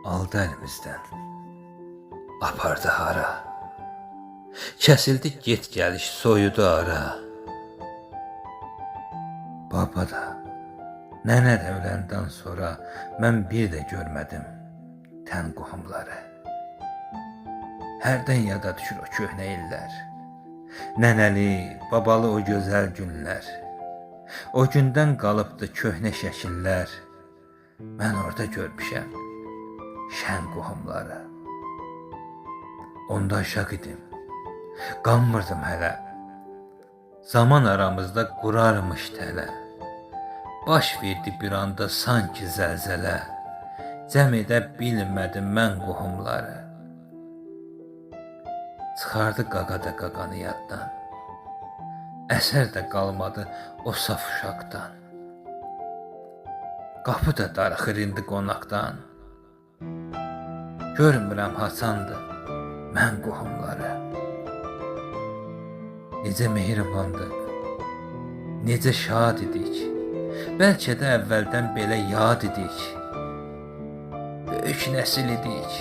aldı əlimizdən, apardı hara. Kəsildi get gəliş, soyudu ara. Baba da, nənə də öləndən sonra mən bir də görmədim tən qohumları. Hərdən yada düşür o köhnə illər, nənəli, babalı o gözəl günlər. O gündən qalıbdı köhnə şəkillər, mən orada görmüşəm şən qohumları. Onda uşaq idim, qanmırdım hələ, zaman aramızda qurarmış tələ. Baş verdi bir anda sanki zəlzələ, cəm edə bilmədim mən qohumları. Çıxardı qaqa da qaqanı yaddan, əsər də qalmadı o saf uşaqdan. Qapı da darıxır indi qonaqdan, görmürəm haçandır mən qohumları. Necə mehribandır, necə şad idik, bəlkə də əvvəldən belə yad idik. Böyük nəsil idik,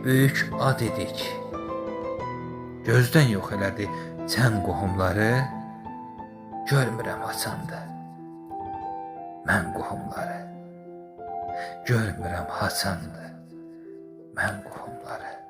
böyük ad idik. Gözdən yox elədi çən qohumları, görmürəm haçandır mən qohumları. Görmürəm haçandır mən qohumları.